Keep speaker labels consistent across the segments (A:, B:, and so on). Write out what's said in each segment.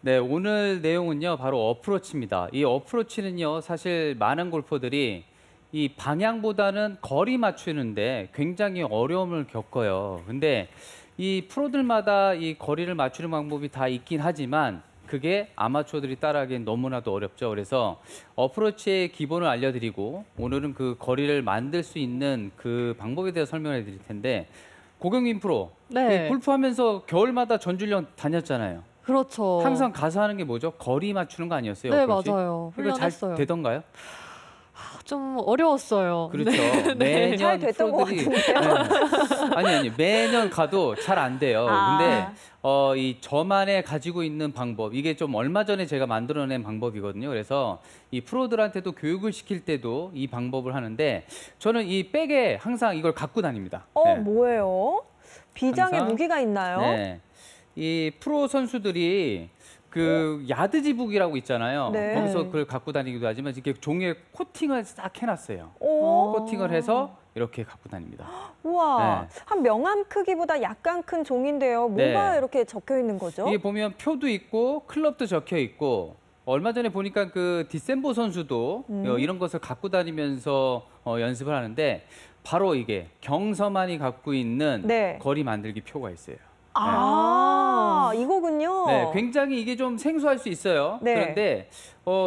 A: 네, 오늘 내용은요, 바로 어프로치입니다. 이 어프로치는요, 사실 많은 골퍼들이 이 방향보다는 거리 맞추는데 굉장히 어려움을 겪어요. 근데 이 프로들마다 이 거리를 맞추는 방법이 다 있긴 하지만 그게 아마추어들이 따라하기엔 너무나도 어렵죠. 그래서 어프로치의 기본을 알려드리고 오늘은 그 거리를 만들 수 있는 그 방법에 대해서 설명해 드릴 텐데 고경민 프로, 이
B: 네.
A: 골프하면서 겨울마다 전주련 다녔잖아요.
B: 그렇죠.
A: 항상 가서 하는 게 뭐죠? 거리 맞추는 거 아니었어요,
B: 네,
A: 어프로치?
B: 맞아요.
A: 이거 잘
B: 훈련했어요.
A: 되던가요?
B: 좀 어려웠어요.
A: 그렇죠.
B: 네.
C: 잘
A: 매년
C: 됐던 것
A: 프로들이
C: 같은데요.
A: 아니 매년 가도 잘 안 돼요. 근데
C: 아.
A: 이 저만의 가지고 있는 방법, 이게 좀 얼마 전에 제가 만들어낸 방법이거든요. 그래서 이 프로들한테도 교육을 시킬 때도 이 방법을 하는데 저는 이 백에 항상 이걸 갖고 다닙니다. 네.
C: 뭐예요? 비장의
A: 항상,
C: 무기가 있나요?
A: 네. 이 프로 선수들이 그 야드지북이라고 있잖아요.
C: 네.
A: 거기서 그걸 갖고 다니기도 하지만 이렇게 종이에 코팅을 싹 해놨어요.
C: 오.
A: 코팅을 해서 이렇게 갖고 다닙니다.
C: 우와,
A: 네.
C: 한 명함 크기보다 약간 큰 종인데요. 뭐가
A: 네.
C: 이렇게 적혀 있는 거죠?
A: 이게 보면 표도 있고 클럽도 적혀 있고 얼마 전에 보니까 그 디셈보 선수도 이런 것을 갖고 다니면서 연습을 하는데 바로 이게 경서만이 갖고 있는
C: 네.
A: 거리 만들기 표가 있어요.
C: 이거군요.
A: 네, 굉장히 이게 좀 생소할 수 있어요.
C: 네.
A: 그런데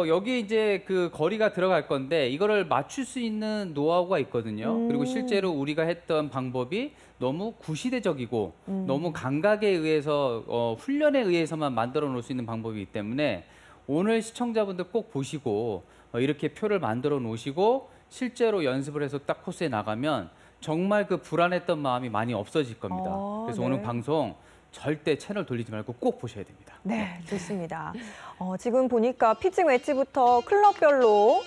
A: 여기 이제 그 거리가 들어갈 건데 이거를 맞출 수 있는 노하우가 있거든요. 그리고 실제로 우리가 했던 방법이 너무 구시대적이고 너무 감각에 의해서 훈련에 의해서만 만들어 놓을 수 있는 방법이기 때문에 오늘 시청자분들 꼭 보시고 이렇게 표를 만들어 놓으시고 실제로 연습을 해서 딱 코스에 나가면 정말 그 불안했던 마음이 많이 없어질 겁니다. 그래서
C: 네.
A: 오늘 방송 절대 채널 돌리지 말고 꼭 보셔야 됩니다.
C: 네, 좋습니다. 지금 보니까 피칭 웨지부터 클럽별로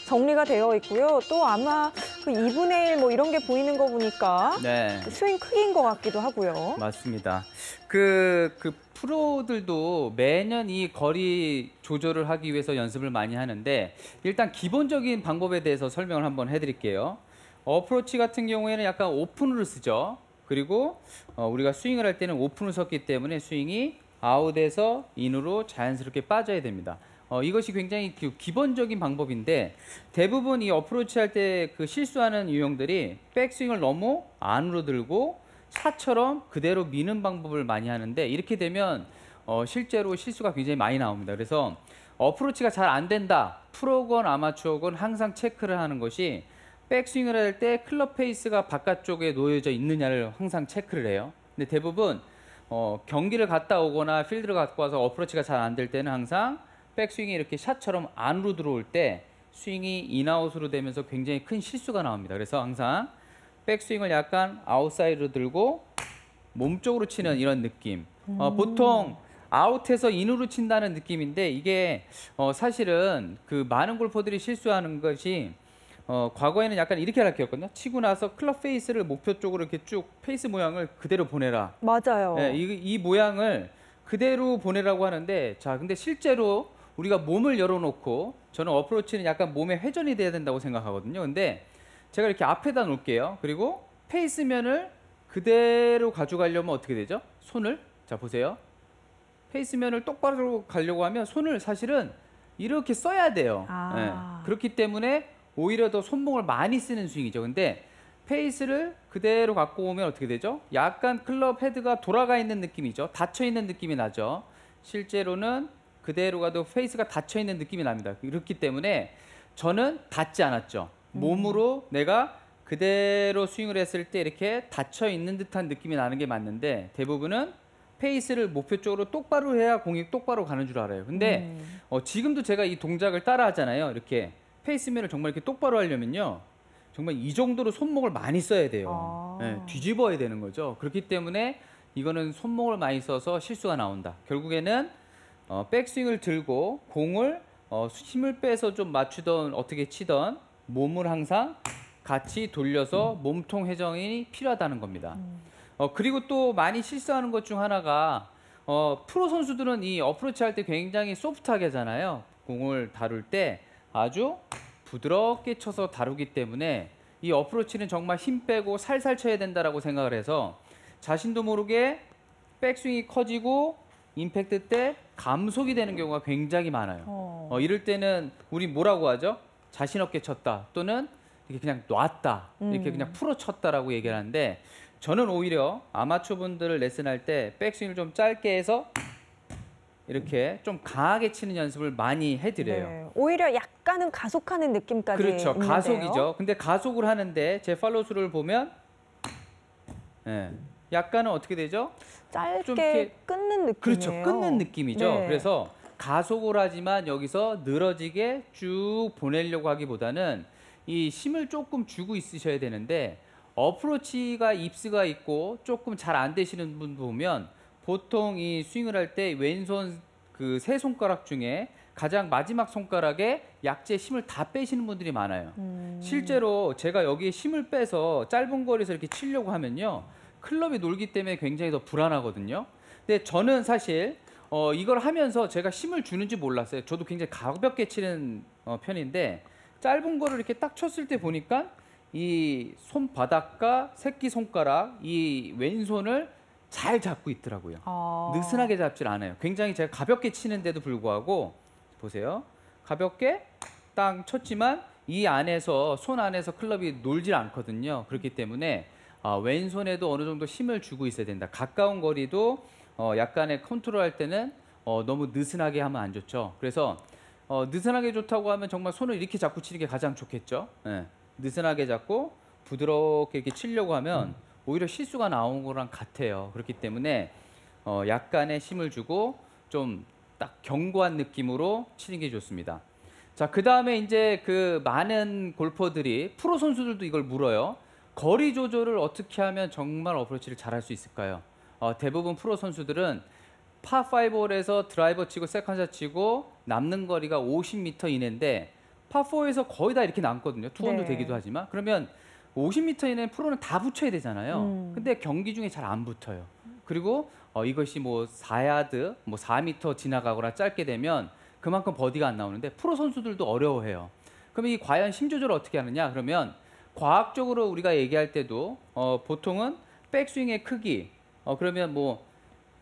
C: 정리가 되어 있고요. 또 아마 그 2분의 1 뭐 이런 게 보이는 거 보니까
A: 네,
C: 스윙 크기인 것 같기도 하고요.
A: 맞습니다. 그 프로들도 매년 이 거리 조절을 하기 위해서 연습을 많이 하는데 일단 기본적인 방법에 대해서 설명을 한번 해드릴게요. 어프로치 같은 경우에는 약간 오픈을 쓰죠. 그리고 우리가 스윙을 할 때는 오픈을 썼기 때문에 스윙이 아웃에서 인으로 자연스럽게 빠져야 됩니다. 이것이 굉장히 기본적인 방법인데 대부분 이 어프로치 할 때 그 실수하는 유형들이 백스윙을 너무 안으로 들고 차처럼 그대로 미는 방법을 많이 하는데 이렇게 되면 실제로 실수가 굉장히 많이 나옵니다. 그래서 어프로치가 잘 안 된다. 프로건 아마추어건 항상 체크를 하는 것이 백스윙을 할 때 클럽 페이스가 바깥쪽에 놓여져 있느냐를 항상 체크를 해요. 근데 대부분 경기를 갔다 오거나 필드를 갖고 와서 어프로치가 잘 안 될 때는 항상 백스윙이 이렇게 샷처럼 안으로 들어올 때 스윙이 인아웃으로 되면서 굉장히 큰 실수가 나옵니다. 그래서 항상 백스윙을 약간 아웃사이드로 들고 몸쪽으로 치는 이런 느낌. 보통 아웃해서 인으로 친다는 느낌인데 이게 사실은 그 많은 골퍼들이 실수하는 것이 과거에는 약간 이렇게 할게였거든요. 치고 나서 클럽 페이스를 목표 쪽으로 이렇게 쭉 페이스 모양을 그대로 보내라.
C: 맞아요.
A: 네, 이 모양을 그대로 보내라고 하는데 자, 근데 실제로 우리가 몸을 열어놓고 저는 어프로치는 약간 몸에 회전이 돼야 된다고 생각하거든요. 근데 제가 이렇게 앞에다 놓을게요. 그리고 페이스면을 그대로 가져가려면 어떻게 되죠? 손을, 자 보세요. 페이스면을 똑바로 가려고 하면 손을 사실은 이렇게 써야 돼요. 네, 그렇기 때문에 오히려 더 손목을 많이 쓰는 스윙이죠. 근데 페이스를 그대로 갖고 오면 어떻게 되죠? 약간 클럽 헤드가 돌아가 있는 느낌이죠. 닫혀 있는 느낌이 나죠. 실제로는 그대로 가도 페이스가 닫혀 있는 느낌이 납니다. 그렇기 때문에 저는 닫지 않았죠. 몸으로 내가 그대로 스윙을 했을 때 이렇게 닫혀 있는 듯한 느낌이 나는 게 맞는데 대부분은 페이스를 목표 쪽으로 똑바로 해야 공이 똑바로 가는 줄 알아요. 근데 지금도 제가 이 동작을 따라 하잖아요. 이렇게 페이스면을 정말 이렇게 똑바로 하려면요. 정말 이 정도로 손목을 많이 써야 돼요. 네, 뒤집어야 되는 거죠. 그렇기 때문에 이거는 손목을 많이 써서 실수가 나온다. 결국에는 백스윙을 들고 공을 힘을 빼서 좀 맞추던 어떻게 치던 몸을 항상 같이 돌려서 몸통 회전이 필요하다는 겁니다. 그리고 또 많이 실수하는 것 중 하나가 프로 선수들은 이 어프로치 할 때 굉장히 소프트하게 하잖아요. 공을 다룰 때 아주 부드럽게 쳐서 다루기 때문에 이 어프로치는 정말 힘 빼고 살살 쳐야 된다라고 생각을 해서 자신도 모르게 백스윙이 커지고 임팩트 때 감속이 되는 경우가 굉장히 많아요. 이럴 때는 우리 뭐라고 하죠? 자신 없게 쳤다 또는 이렇게 그냥 놨다 이렇게 그냥 풀어 쳤다라고 얘기를 하는데 저는 오히려 아마추어 분들을 레슨할 때 백스윙을 좀 짧게 해서 이렇게 좀 강하게 치는 연습을 많이 해드려요.
C: 네. 오히려 약간은 가속하는 느낌까지
A: 그렇죠.
C: 있는데요.
A: 가속이죠. 근데 가속을 하는데 제 팔로우스루를 보면 약간은 어떻게 되죠? 좀
C: 짧게
A: 이렇게
C: 끊는 느낌이에요.
A: 그렇죠. 끊는 느낌이죠.
C: 네.
A: 그래서 가속을 하지만 여기서 늘어지게 쭉 보내려고 하기보다는 이 힘을 조금 주고 있으셔야 되는데 어프로치가 입스가 있고 조금 잘 안 되시는 분 보면 보통 이 스윙을 할 때 왼손 그 세 손가락 중에 가장 마지막 손가락에 약재 힘을 다 빼시는 분들이 많아요. 실제로 제가 여기에 힘을 빼서 짧은 거리에서 이렇게 치려고 하면요. 클럽이 놀기 때문에 굉장히 더 불안하거든요. 근데 저는 사실 이걸 하면서 제가 힘을 주는지 몰랐어요. 저도 굉장히 가볍게 치는 편인데 짧은 거를 이렇게 딱 쳤을 때 보니까 이 손바닥과 새끼손가락 이 왼손을 잘 잡고 있더라고요. 느슨하게 잡질 않아요. 굉장히 제가 가볍게 치는데도 불구하고 보세요. 가볍게 딱 쳤지만 이 안에서 손 안에서 클럽이 놀질 않거든요. 그렇기 때문에 왼손에도 어느 정도 힘을 주고 있어야 된다. 가까운 거리도 약간의 컨트롤할 때는 너무 느슨하게 하면 안 좋죠. 그래서 느슨하게 좋다고 하면 정말 손을 이렇게 잡고 치는 게 가장 좋겠죠. 네. 느슨하게 잡고 부드럽게 이렇게 치려고 하면 오히려 실수가 나오는 거랑 같아요. 그렇기 때문에 약간의 힘을 주고 좀 딱 견고한 느낌으로 치는 게 좋습니다. 자, 그 다음에 이제 그 많은 골퍼들이 프로 선수들도 이걸 물어요. 거리 조절을 어떻게 하면 정말 어프로치를 잘할 수 있을까요? 대부분 프로 선수들은 파5홀에서 드라이버 치고 세컨샷 치고 남는 거리가 50m 이내인데 파4에서 거의 다 이렇게 남거든요. 투혼도
C: 네.
A: 되기도 하지만 그러면 50m 이내 프로는 다 붙여야 되잖아요. 근데 경기 중에 잘 안 붙어요. 그리고 이것이 뭐 4야드, 뭐 4m 지나가거나 짧게 되면 그만큼 버디가 안 나오는데 프로 선수들도 어려워해요. 그럼 이 과연 힘 조절을 어떻게 하느냐? 그러면 과학적으로 우리가 얘기할 때도 보통은 백스윙의 크기 그러면 뭐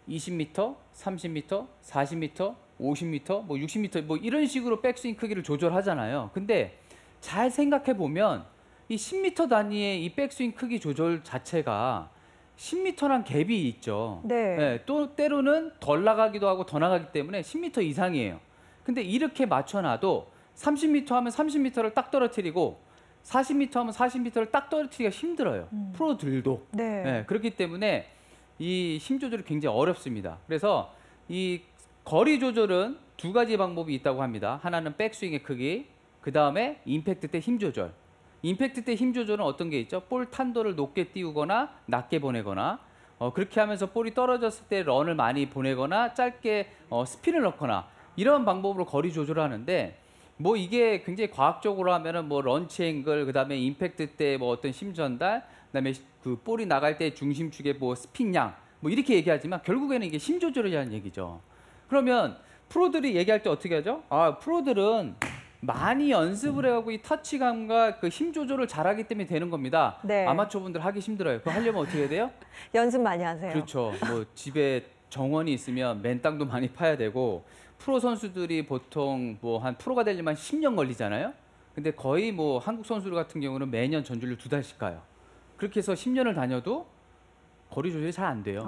A: 20m, 30m, 40m, 50m, 뭐 60m 뭐 이런 식으로 백스윙 크기를 조절하잖아요. 근데 잘 생각해 보면 이 10m 단위의 이 백스윙 크기 조절 자체가 10m란 갭이 있죠.
C: 네.
A: 또 때로는 덜 나가기도 하고 더 나가기 때문에 10m 이상이에요. 근데 이렇게 맞춰놔도 30m 하면 30m를 딱 떨어뜨리고 40m 하면 40m를 딱 떨어뜨리기가 힘들어요. 프로들도.
C: 네.
A: 그렇기 때문에 이 힘 조절이 굉장히 어렵습니다. 그래서 이 거리 조절은 두 가지 방법이 있다고 합니다. 하나는 백스윙의 크기, 그 다음에 임팩트 때 힘 조절. 임팩트 때 힘 조절은 어떤 게 있죠? 볼 탄도를 높게 띄우거나 낮게 보내거나 그렇게 하면서 볼이 떨어졌을 때 런을 많이 보내거나 짧게 스핀을 넣거나 이런 방법으로 거리 조절을 하는데 뭐 이게 굉장히 과학적으로 하면은 뭐 런치 앵글 그다음에 임팩트 때 뭐 어떤 힘 전달 그다음에 그 볼이 나갈 때 중심축의 뭐 스핀량 뭐 이렇게 얘기하지만 결국에는 이게 힘 조절이라는 얘기죠. 그러면 프로들이 얘기할 때 어떻게 하죠? 프로들은 많이 연습을 해가고 이 터치감과 그 힘 조절을 잘하기 때문에 되는 겁니다.
C: 네.
A: 아마추어 분들 하기 힘들어요. 그거 하려면 어떻게 해야 돼요?
C: 연습 많이 하세요.
A: 그렇죠. 뭐 집에 정원이 있으면 맨땅도 많이 파야 되고 프로 선수들이 보통 뭐 한 프로가 되려면 10년 걸리잖아요. 근데 거의 뭐 한국 선수들 같은 경우는 매년 전주를 2달씩 가요. 그렇게 해서 10년을 다녀도 거리 조절이 잘 안 돼요.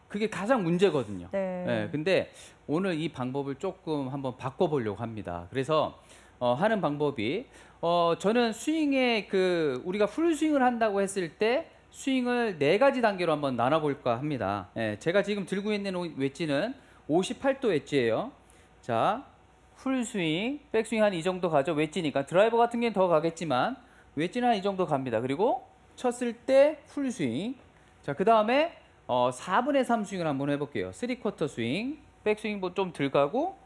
A: 그게 가장 문제거든요.
C: 네.
A: 근데 오늘 이 방법을 조금 한번 바꿔보려고 합니다. 그래서 하는 방법이 저는 스윙에 우리가 풀 스윙을 한다고 했을 때 스윙을 4가지 단계로 한번 나눠볼까 합니다. 제가 지금 들고 있는 웨지는 58도 웨지예요. 자, 풀 스윙, 백스윙 한 이 정도 가죠. 웨지니까 드라이버 같은 경우는 더 가겠지만 웨지는 한 이 정도 갑니다. 그리고 쳤을 때 풀 스윙. 자, 그 다음에 4분의 3 스윙을 한번 해볼게요. 3쿼터 스윙, 백스윙 뭐 좀 덜 가고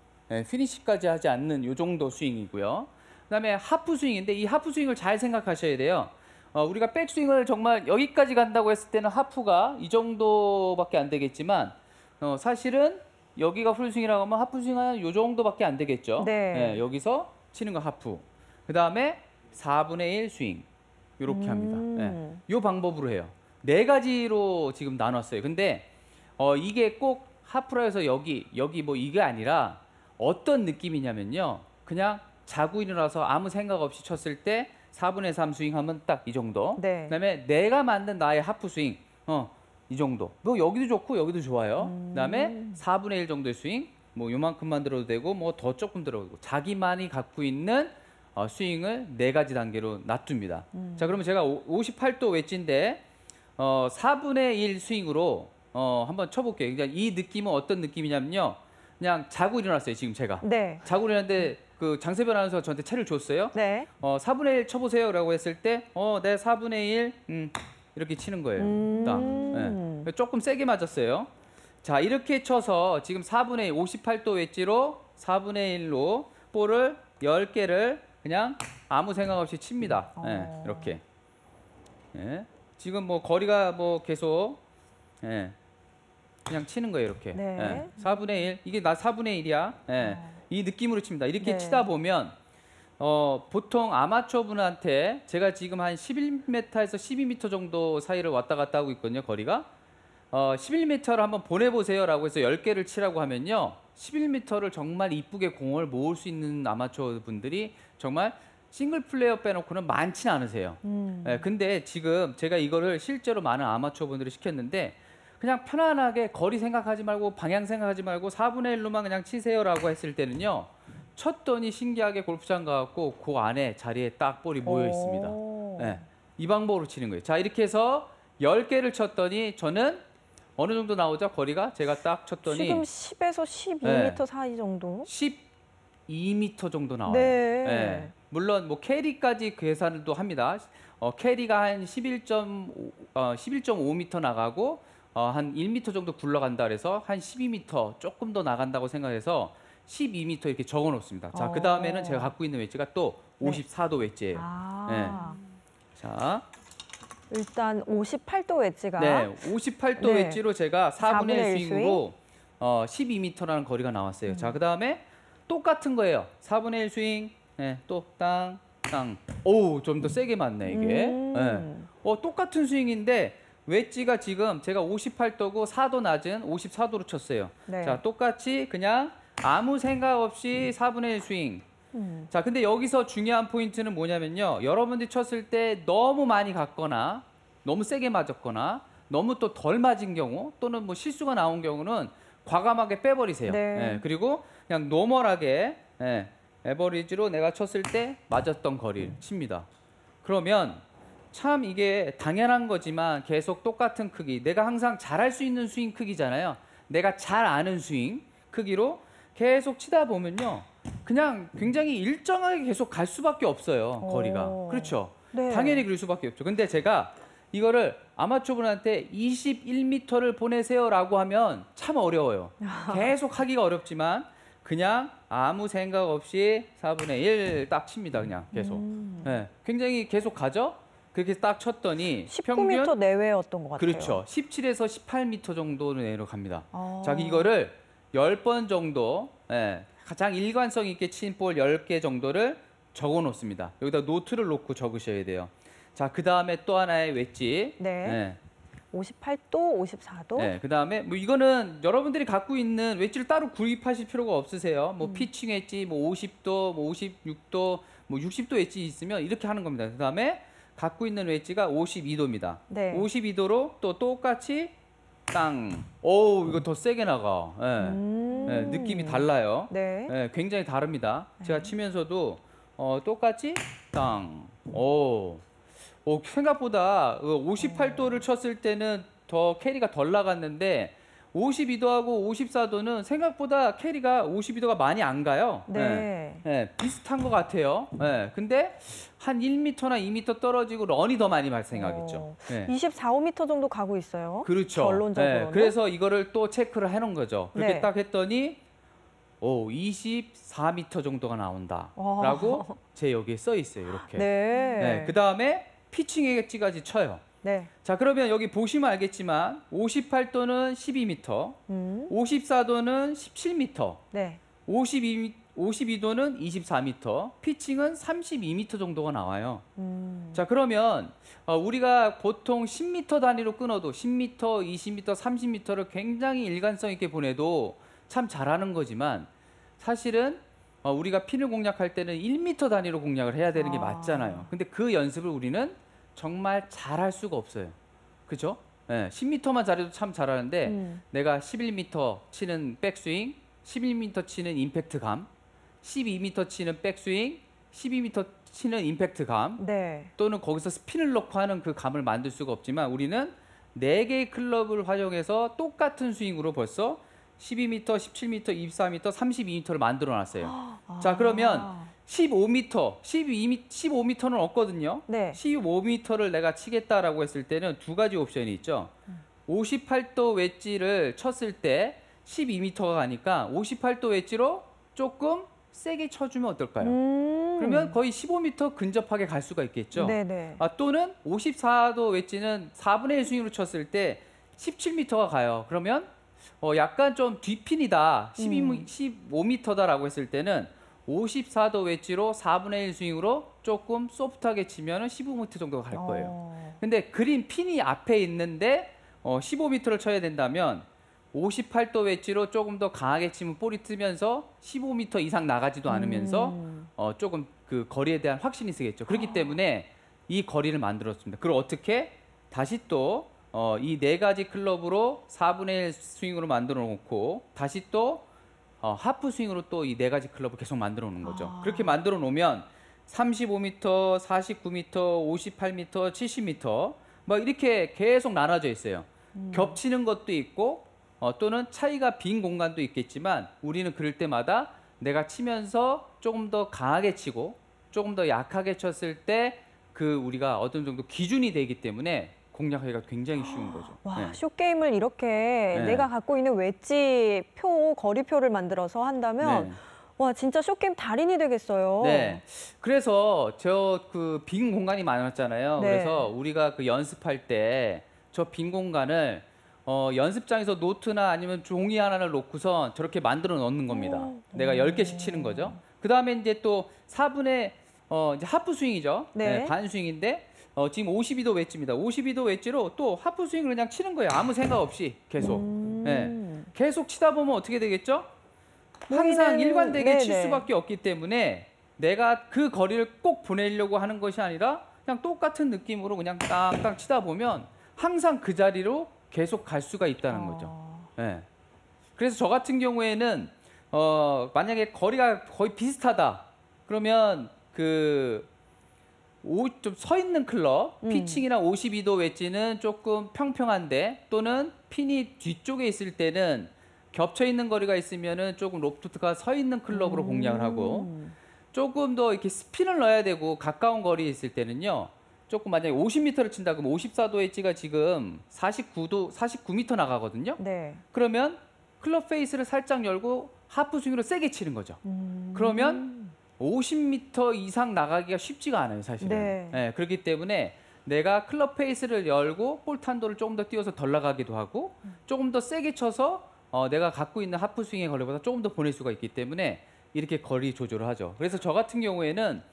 A: 피니시까지 하지 않는 이 정도 스윙이고요. 그 다음에 하프 스윙인데 이 하프 스윙을 잘 생각하셔야 돼요. 우리가 백스윙을 정말 여기까지 간다고 했을 때는 하프가 이 정도밖에 안 되겠지만 사실은 여기가 풀스윙이라고 하면 하프 스윙은 이 정도밖에 안 되겠죠.
C: 네.
A: 여기서 치는 거 하프. 그 다음에 4분의 1 스윙 이렇게 합니다. 이 방법으로 해요. 4가지로 지금 나눴어요. 근데 이게 꼭 하프라에서 여기 뭐 이게 아니라 어떤 느낌이냐면요. 그냥 자고 일어나서 아무 생각 없이 쳤을 때 4분의 3 스윙하면 딱 이 정도.
C: 네.
A: 그다음에 내가 만든 나의 하프 스윙. 이 정도. 뭐 여기도 좋고 여기도 좋아요. 그다음에 4분의 1 정도의 스윙. 뭐 요만큼만 들어도 되고 뭐 더 조금 들어도 되고 자기만이 갖고 있는 스윙을 4가지 단계로 놔둡니다. 자, 그러면 제가 58도 웨지인데 4분의 1 스윙으로 한번 쳐볼게요. 그러니까 이 느낌은 어떤 느낌이냐면요. 그냥 자고 일어났어요, 지금 제가.
C: 네.
A: 자고 일어났는데 그 장세별 아나운서가 저한테 채를 줬어요.
C: 네.
A: 4분의 1 쳐보세요라고 했을 때, 네, 4분의 1, 이렇게 치는 거예요. 딱. 네. 조금 세게 맞았어요. 자, 이렇게 쳐서 지금 4분의 1, 58도 웨지로 4분의 1로 볼을 10개를 그냥 아무 생각 없이 칩니다. 네, 이렇게. 네. 지금 뭐 거리가 뭐 계속 그냥 치는 거예요, 이렇게.
C: 네.
A: 4분의 1, 이게 나 4분의 1이야. 이 느낌으로 칩니다. 이렇게
C: 네.
A: 치다 보면 보통 아마추어 분한테 제가 지금 한 11m에서 12m 정도 사이를 왔다 갔다 하고 있거든요, 거리가. 11m를 한번 보내보세요라고 해서 10개를 치라고 하면요. 11m를 정말 이쁘게 공을 모을 수 있는 아마추어 분들이 정말 싱글 플레이어 빼놓고는 많지는 않으세요. 근데 지금 제가 이거를 실제로 많은 아마추어 분들이 시켰는데 그냥 편안하게 거리 생각하지 말고 방향 생각하지 말고 4분의 1로만 그냥 치세요라고 했을 때는요. 쳤더니 신기하게 골프장 가갖고 그 안에 자리에 딱 볼이 모여 있습니다. 네, 이 방법으로 치는 거예요. 자, 이렇게 해서 10개를 쳤더니 저는 어느 정도 나오죠? 거리가? 제가 딱 쳤더니
C: 지금 10에서 12m 사이 정도?
A: 12m 정도 나와요.
C: 네.
A: 네. 물론 뭐 캐리까지 계산도 합니다. 캐리가 한 11.5m 나가고 한 1m 정도 굴러간다 그래서 한 12m 조금 더 나간다고 생각해서 12m 이렇게 적어 놓습니다. 자, 그 다음에는 제가 갖고 있는 웨지가 또 54도 웨지예요.
C: 네.
A: 자,
C: 일단 58도 웨지가
A: 네, 58도
C: 네.
A: 웨지로 제가 4분의 1
C: 4분의 1
A: 스윙으로 12m라는 거리가 나왔어요. 자, 그 다음에 똑같은 거예요. 4분의 1 스윙, 또 땅, 땅. 오, 좀 더 세게 맞네 이게. 똑같은 스윙인데 웨지가 지금 제가 58도고 4도 낮은 54도로 쳤어요.
C: 네.
A: 자, 똑같이 그냥 아무 생각 없이 4분의 1 스윙. 자, 근데 여기서 중요한 포인트는 뭐냐면요. 여러분들이 쳤을 때 너무 많이 갔거나 너무 세게 맞았거나 너무 또 덜 맞은 경우 또는 뭐 실수가 나온 경우는 과감하게 빼버리세요.
C: 네.
A: 그리고 그냥 노멀하게 에버리지로 내가 쳤을 때 맞았던 거리를 칩니다. 그러면 참 이게 당연한 거지만 계속 똑같은 크기, 내가 항상 잘할 수 있는 스윙 크기잖아요. 내가 잘 아는 스윙 크기로 계속 치다 보면요. 그냥 굉장히 일정하게 계속 갈 수밖에 없어요. 거리가. 그렇죠.
C: 네.
A: 당연히 그럴 수밖에 없죠. 근데 제가 이거를 아마추어 분한테 21m를 보내세요라고 하면 참 어려워요. 계속 하기가 어렵지만 그냥 아무 생각 없이 4분의 1 딱 칩니다. 그냥 계속. 네, 굉장히 계속 가죠. 그렇게 딱 쳤더니
C: 19m 내외였던 것 같아요.
A: 그렇죠. 17에서 18m 정도로 내려갑니다. 자, 이거를 10번 정도 가장 일관성 있게 친 볼 10개 정도를 적어 놓습니다. 여기다 노트를 놓고 적으셔야 돼요. 자, 그 다음에 또 하나의 웨지.
C: 네. 58도, 54도.
A: 네, 그 다음에 뭐 이거는 여러분들이 갖고 있는 웨지를 따로 구입하실 필요가 없으세요. 뭐 피칭 웨지, 뭐 50도, 뭐 56도, 뭐 60도 웨지 있으면 이렇게 하는 겁니다. 그 다음에 갖고 있는 웨지가 52도입니다.
C: 네.
A: 52도로 또 똑같이 땅. 오, 이거 더 세게 나가. 느낌이 달라요.
C: 네.
A: 굉장히 다릅니다. 제가 치면서도 똑같이 땅. 생각보다 58도를 쳤을 때는 더 캐리가 덜 나갔는데 52도하고 54도는 생각보다 캐리가 52도가 많이 안 가요.
C: 네.
A: 비슷한 것 같아요. 근데 한 1m나 2m 떨어지고 런이 더 많이 발생하겠죠.
C: 24, 5m 정도 가고 있어요.
A: 그렇죠.
C: 결론적으로는.
A: 그래서 이거를 또 체크를 해놓은 거죠. 그렇게
C: 네.
A: 딱 했더니 24m 정도가 나온다라고 제 여기에 써 있어요. 이렇게.
C: 네.
A: 그 다음에 피칭 웨지까지 쳐요.
C: 네.
A: 자, 그러면 여기 보시면 알겠지만 58도는 12m, 54도는 17m,
C: 네.
A: 52, 52도는 24m, 피칭은 32m 정도가 나와요. 자, 그러면 우리가 보통 10m 단위로 끊어도 10m, 20m, 30m를 굉장히 일관성 있게 보내도 참 잘하는 거지만 사실은 우리가 핀을 공략할 때는 1m 단위로 공략을 해야 되는 게 맞잖아요. 근데 그 연습을 우리는 정말 잘할 수가 없어요. 그죠? 네, 10m만 잘해도 참 잘하는데 내가 11m 치는 백스윙, 11m 치는 임팩트감, 12m 치는 백스윙, 12m 치는 임팩트감,
C: 네.
A: 또는 거기서 스핀을 넣고 하는 그 감을 만들 수가 없지만 우리는 4개의 클럽을 활용해서 똑같은 스윙으로 벌써 12m, 17m, 24m, 32m를 만들어 놨어요. 자, 그러면 15m, 15m는 없거든요.
C: 네.
A: 15m를 내가 치겠다라고 했을 때는 두 가지 옵션이 있죠. 58도 웨지를 쳤을 때 12m가 가니까 58도 웨지로 조금 세게 쳐주면 어떨까요? 그러면 거의 15m 근접하게 갈 수가 있겠죠.
C: 네네.
A: 또는 54도 웨지는 4분의 1 스윙으로 쳤을 때 17m가 가요. 그러면 약간 좀 뒷핀이다, 15m다라고 했을 때는 54도 웨지로 4분의 1 스윙으로 조금 소프트하게 치면 15m 정도가 갈 거예요. 근데 그린 핀이 앞에 있는데 15m를 쳐야 된다면 58도 웨지로 조금 더 강하게 치면 볼이 뜨면서 15m 이상 나가지도 않으면서 조금 그 거리에 대한 확신이 쓰겠죠. 그렇기 때문에 이 거리를 만들었습니다. 그걸 어떻게 다시 또 이 4가지 클럽으로 4분의 1 스윙으로 만들어 놓고 다시 또 하프 스윙으로 또 이 4가지 클럽을 계속 만들어 놓는 거죠. 그렇게 만들어 놓으면 35m, 49m, 58m, 70m 막 이렇게 계속 나눠져 있어요. 겹치는 것도 있고 또는 차이가 빈 공간도 있겠지만 우리는 그럴 때마다 내가 치면서 조금 더 강하게 치고 조금 더 약하게 쳤을 때 그 우리가 어떤 정도 기준이 되기 때문에 공략하기가 굉장히 쉬운 거죠.
C: 와,
A: 네.
C: 쇼게임을 이렇게
A: 네.
C: 내가 갖고 있는 웨지 표, 거리표를 만들어서 한다면
A: 네.
C: 와, 진짜 쇼게임 달인이 되겠어요.
A: 네. 그래서 저 그 빈 공간이 많았잖아요.
C: 네.
A: 그래서 우리가 그 연습할 때 저 빈 공간을 연습장에서 노트나 아니면 종이 하나를 놓고선 저렇게 만들어 넣는 겁니다. 내가 10개씩 치는 거죠. 그 다음에 이제 또 4분의 이제 하프 스윙이죠.
C: 네.
A: 네, 반 스윙인데 지금 52도 웨지입니다. 52도 웨지로 또 하프 스윙을 그냥 치는 거예요. 아무 생각 없이 계속. 네. 계속 치다 보면 어떻게 되겠죠? 항상 일관되게 칠
C: 네네.
A: 수밖에 없기 때문에 내가 그 거리를 꼭 보내려고 하는 것이 아니라 그냥 똑같은 느낌으로 그냥 땅땅 치다 보면 항상 그 자리로 계속 갈 수가 있다는 거죠. 네. 그래서 저 같은 경우에는 만약에 거리가 거의 비슷하다. 그러면 그 좀 서 있는 클럽, 피칭이나 52도 웨지는 조금 평평한데 또는 핀이 뒤쪽에 있을 때는 겹쳐 있는 거리가 있으면은 조금 로프트가 서 있는 클럽으로 공략을 하고 조금 더 이렇게 스핀을 넣어야 되고 가까운 거리에 있을 때는요. 조금 만약에 50m를 친다 그러면 54도 웨지가 지금 49m 나가거든요.
C: 네.
A: 그러면 클럽 페이스를 살짝 열고 하프 스윙으로 세게 치는 거죠. 그러면 50m 이상 나가기가 쉽지가 않아요, 사실은.
C: 네.
A: 네, 그렇기 때문에 내가 클럽 페이스를 열고 볼 탄도를 조금 더 띄워서 덜 나가기도 하고 조금 더 세게 쳐서 내가 갖고 있는 하프 스윙의 거리보다 조금 더 보낼 수가 있기 때문에 이렇게 거리 조절을 하죠. 그래서 저 같은 경우에는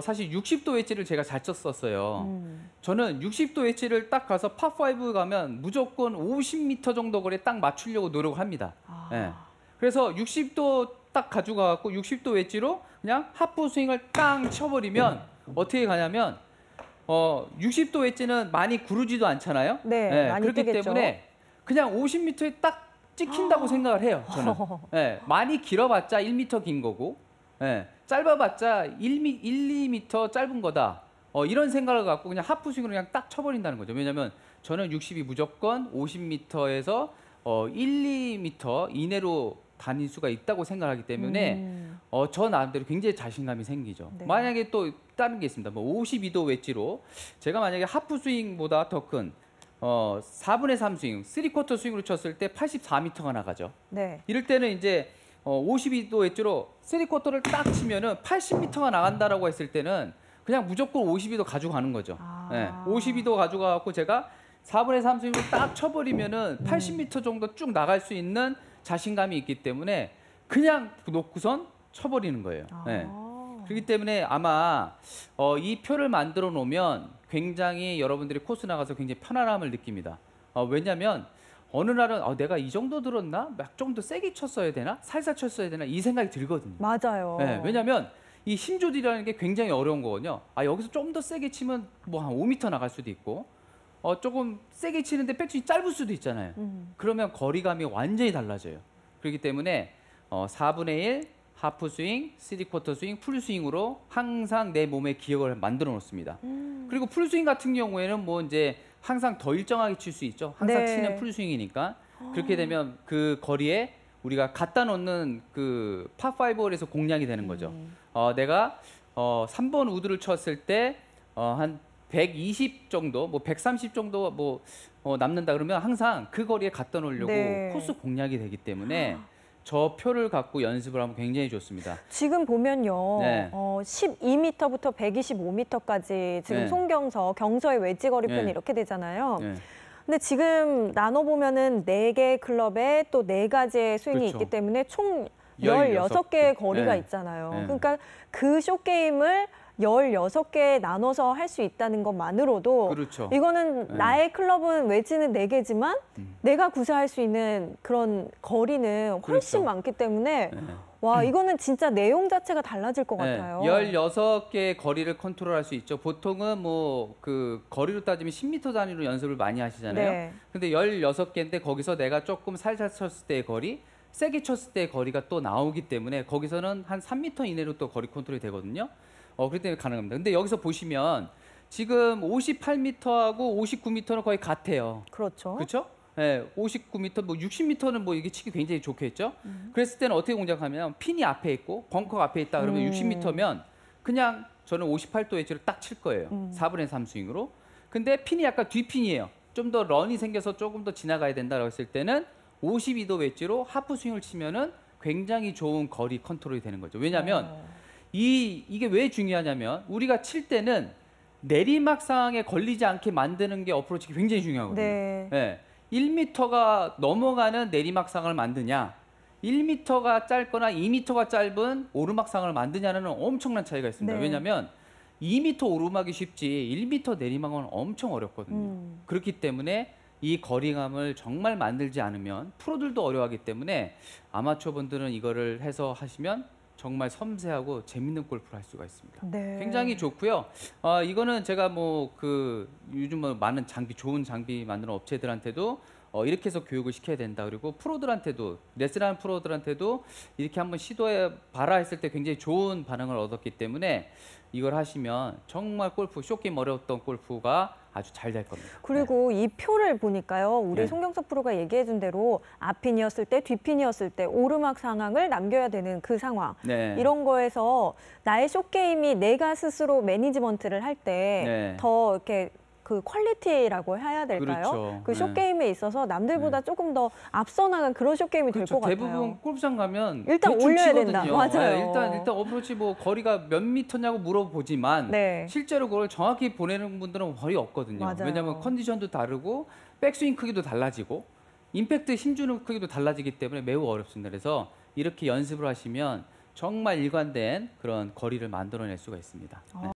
A: 사실 60도 웨지를 제가 잘 쳤었어요. 저는 60도 웨지를 딱 가서 파5 가면 무조건 50m 정도 거리에 딱 맞추려고 노력을 합니다. 네. 그래서 60도 딱 가지고 가고 60도 웨지로 그냥 하프 스윙을 땅 쳐버리면 어떻게 가냐면 60도 웨지는 많이 구르지도 않잖아요.
C: 네, 많이
A: 그렇기
C: 뛰겠죠.
A: 때문에 그냥 50m에 딱 찍힌다고 생각을 해요. 저는. 네, 많이 길어봤자 1m 긴 거고 네, 짧아봤자 1, 2m 짧은 거다. 이런 생각을 갖고 그냥 하프 스윙으로 그냥 딱 쳐버린다는 거죠. 왜냐하면 저는 60이 무조건 50m에서 1, 2m 이내로 다닐 수가 있다고 생각하기 때문에 저 나름대로 굉장히 자신감이 생기죠.
C: 네.
A: 만약에 또 다른 게 있습니다. 뭐 52도 웨지로 제가 만약에 하프 스윙보다 더 큰 4분의 3 스윙, 3쿼터 스윙으로 쳤을 때 84m가 나가죠.
C: 네.
A: 이럴 때는 이제 52도 웨지로 3쿼터를 딱 치면은 80m가 나간다라고 했을 때는 그냥 무조건 52도 가져가는 거죠. 네, 52도 가져가고 제가 4분의 3 스윙으로 딱 쳐버리면은 80m 정도 쭉 나갈 수 있는 자신감이 있기 때문에 그냥 놓고선 쳐버리는 거예요.
C: 아.
A: 네. 그렇기 때문에 아마 이 표를 만들어 놓으면 굉장히 여러분들이 코스 나가서 굉장히 편안함을 느낍니다. 왜냐하면 어느 날은 내가 이 정도 들었나? 막 좀 더 세게 쳤어야 되나? 살살 쳤어야 되나? 이 생각이 들거든요.
C: 맞아요.
A: 네, 왜냐하면 이 힘 조절이라는 게 굉장히 어려운 거거든요. 여기서 좀 더 세게 치면 뭐 한 5m 나갈 수도 있고 조금 세게 치는데 백스윙이 짧을 수도 있잖아요. 그러면 거리감이 완전히 달라져요. 그렇기 때문에 4분의 1 하프 스윙, 3쿼터 스윙, 풀 스윙으로 항상 내 몸의 기억을 만들어 놓습니다. 그리고 풀 스윙 같은 경우에는 뭐 이제 항상 더 일정하게 칠 수 있죠. 항상
C: 네.
A: 치는 풀 스윙이니까. 그렇게 되면 그 거리에 우리가 갖다 놓는 그 파5홀에서 공략이 되는 거죠. 내가 3번 우드를 쳤을 때 한 120 정도, 뭐 130 정도 뭐 남는다 그러면 항상 그 거리에 갖다 놓으려고
C: 네.
A: 코스 공략이 되기 때문에 저 표를 갖고 연습을 하면 굉장히 좋습니다.
C: 지금 보면요.
A: 네.
C: 12m부터 125m까지 지금
A: 네.
C: 송경서, 경서의 웨지 거리편이
A: 네.
C: 이렇게 되잖아요.
A: 네.
C: 근데 지금 나눠보면은 4개 클럽에 또 4가지의 스윙이
A: 그렇죠.
C: 있기 때문에 총
A: 16
C: 16개의 거리가
A: 네.
C: 있잖아요.
A: 네.
C: 그러니까 그 쇼게임을 16개 나눠서 할 수 있다는 것만으로도
A: 그렇죠.
C: 이거는
A: 네.
C: 나의 클럽은 웨지는 4개지만 내가 구사할 수 있는 그런 거리는 훨씬
A: 그렇죠.
C: 많기 때문에
A: 네.
C: 와, 이거는 진짜 내용 자체가 달라질 것 같아요.
A: 16개의 거리를 컨트롤할 수 있죠. 보통은 뭐 그 거리로 따지면 10m 단위로 연습을 많이 하시잖아요.
C: 네.
A: 근데 16개인데 거기서 내가 조금 살살 쳤을 때의 거리, 세게 쳤을 때의 거리가 또 나오기 때문에 거기서는 한 3m 이내로 또 거리 컨트롤이 되거든요. 그렇기 때문에 가능합니다. 근데 여기서 보시면 지금 58m하고 59m는 거의 같아요.
C: 그렇죠.
A: 그렇죠? 네, 59m, 뭐 60m는 뭐 이게 치기 굉장히 좋겠죠. 그랬을 때는 어떻게 공략하면 핀이 앞에 있고 벙커가 앞에 있다 그러면 60m면 그냥 저는 58도 웨지를 딱 칠 거예요. 4분의 3 스윙으로. 근데 핀이 약간 뒤핀이에요. 좀 더 런이 생겨서 조금 더 지나가야 된다고 했을 때는 52도 웨지로 하프 스윙을 치면은 굉장히 좋은 거리 컨트롤이 되는 거죠. 왜냐하면 이게 왜 중요하냐면 우리가 칠 때는 내리막 상황에 걸리지 않게 만드는 게 어프로치가 굉장히 중요하거든요.
C: 네.
A: 네. 1m가 넘어가는 내리막 상을 만드냐, 1m가 짧거나 2m가 짧은 오르막 상을 만드냐는 엄청난 차이가 있습니다.
C: 네.
A: 왜냐하면 2m 오르막이 쉽지 1m 내리막은 엄청 어렵거든요. 그렇기 때문에 이 거리감을 정말 만들지 않으면 프로들도 어려워하기 때문에 아마추어 분들은 이거를 해서 하시면 정말 섬세하고 재밌는 골프를 할 수가 있습니다.
C: 네.
A: 굉장히 좋고요. 이거는 제가 뭐 그 요즘 뭐 많은 장비, 좋은 장비 만드는 업체들한테도 이렇게 해서 교육을 시켜야 된다. 그리고 프로들한테도, 레슨하는 프로들한테도 이렇게 한번 시도해 봐라 했을 때 굉장히 좋은 반응을 얻었기 때문에 이걸 하시면 정말 골프, 쇼게임 어려웠던 골프가 아주 잘 될 겁니다.
C: 그리고 이 표를 보니까요. 우리
A: 네.
C: 송경석 프로가 얘기해준 대로 앞핀이었을 때, 뒤핀이었을 때 오르막 상황을 남겨야 되는 그 상황.
A: 네.
C: 이런 거에서 나의 쇼게임이 내가 스스로 매니지먼트를 할 때
A: 네.
C: 더 이렇게 그 퀄리티라고 해야 될까요?
A: 그렇죠.
C: 그
A: 네.
C: 쇼게임에 있어서 남들보다 조금 더 앞서 나간 그런 쇼게임이 될
A: 그렇죠.
C: 것
A: 대부분
C: 같아요.
A: 골프장 가면
C: 일단
A: 대충
C: 올려야
A: 치거든요.
C: 된다. 맞아요.
A: 네, 일단 어프로치 뭐 거리가 몇 미터냐고 물어보지만
C: 네.
A: 실제로 그걸 정확히 보내는 분들은 거의 없거든요.
C: 맞아요.
A: 왜냐하면 컨디션도 다르고 백스윙 크기도 달라지고 임팩트 힘주는 크기도 달라지기 때문에 매우 어렵습니다. 그래서 이렇게 연습을 하시면 정말 일관된 그런 거리를 만들어낼 수가 있습니다. 네.